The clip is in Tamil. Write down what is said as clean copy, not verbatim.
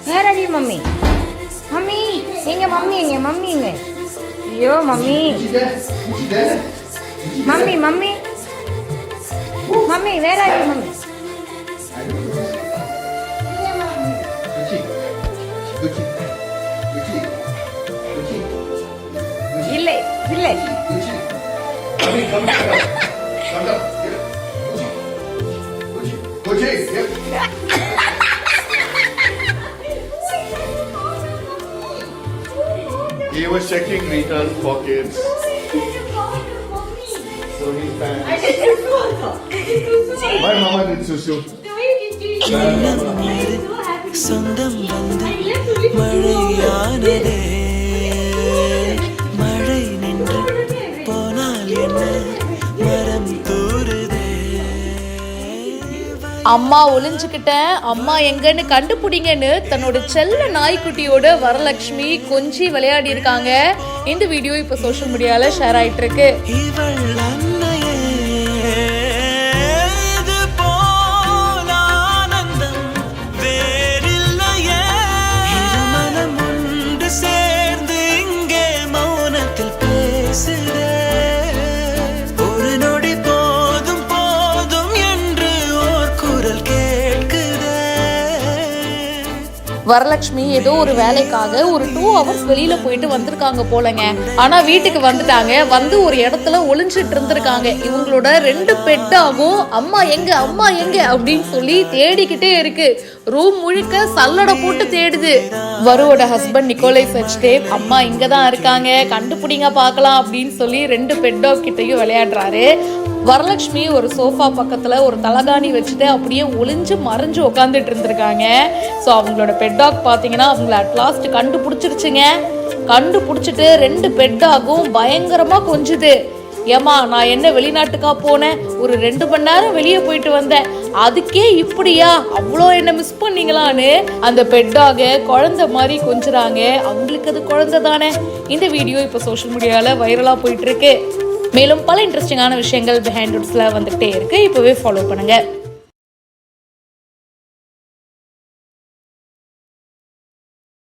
Where are you, mummy? Mummy, எங்க மம்மி எங்க மம்மி எங்க? ஐயோ mummy. Mummy mummy. Mummy, where are you, mummy? இல்லை இல்லை. He was checking return pockets. So he's back. My mama did susu. சொந்தம் வந்து மழையானதே மழை நின்று போனால் என்ன மரம் தூருதே. அம்மா ஒளிஞ்சுக்கிட்டேன், அம்மா எங்கன்னு கண்டுபிடிங்கன்னு தன்னோட செல்ல நாய்க்குட்டியோட வரலட்சுமி கொஞ்சி விளையாடி இருக்காங்க. இந்த வீடியோ இப்போ சோஷியல் மீடியால ஷேர் ஆயிட்டு இருக்கு. இவள் அன்னையே இது போல் ஆனந்தம் வேறில்லையே. இருமனம் ஒன்று சேர்ந்து இங்கே மௌனத்தில் பேசுதே. ஒரு நொடி போதும் போதும் என்று ஓர் குரல் கேட்குதே. வரலட்சுமி ஏதோ ஒரு வேலைக்காக ஒரு 2 hours வெளியில போயிட்டு வந்திருக்காங்க போலங்க. ஆனா வீட்டுக்கு வந்துட்டாங்க. வந்து ஒரு இடத்துல ஒளிஞ்சிட்டு இருந்திருக்காங்க. இவங்களோட 2 பெட்டாகும் அம்மா எங்க அப்படின்னு சொல்லி தேடிக்கிட்டே இருக்கு. ரூம் முழுக்க சல்லடை போட்டு தேடுது. வருவோட ஹஸ்பண்ட் நிக்கோலை சச்தேவ் அம்மா இங்கதான் இருக்காங்க, கண்டுபிடிங்க பார்க்கலாம் அப்படின்னு சொல்லி 2 பெட் டாக் கிட்டையும் விளையாடுறாரு. வரலட்சுமி ஒரு சோஃபா பக்கத்துல ஒரு தலகாணி வச்சுட்டு அப்படியே ஒளிஞ்சு மறைஞ்சு உட்காந்துட்டு இருந்திருக்காங்க. ஸோ அவங்களோட பெட் டாக் பார்த்தீங்கன்னா அவங்கள அட்லாஸ்ட் கண்டுபிடிச்சிருச்சுங்க. கண்டுபிடிச்சிட்டு 2 பெட் டாகும் பயங்கரமா கொஞ்சுது. ஏமா நான் என்ன வெளிநாட்டுக்கா போனேன், ஒரு 2 மணி நேரம் வெளியே போயிட்டு வந்தேன், அதுக்கே இப்படியா, அவ்வளோ என்ன மிஸ் பண்ணீங்களான்னு அந்த பெட் டாக குழந்தை மாதிரி கொஞ்சுறாங்க. அவங்களுக்கு அது குழந்தை தானே. இந்த வீடியோ இப்போ சோஷியல் மீடியாவில் வைரலாக போயிட்டு இருக்கு. மேலும் பல இன்ட்ரெஸ்டிங்கான விஷயங்கள் பிஹைண்ட் ரூட்ஸ்ல வந்துகிட்டே இருக்கு. இப்போவே ஃபாலோ பண்ணுங்க.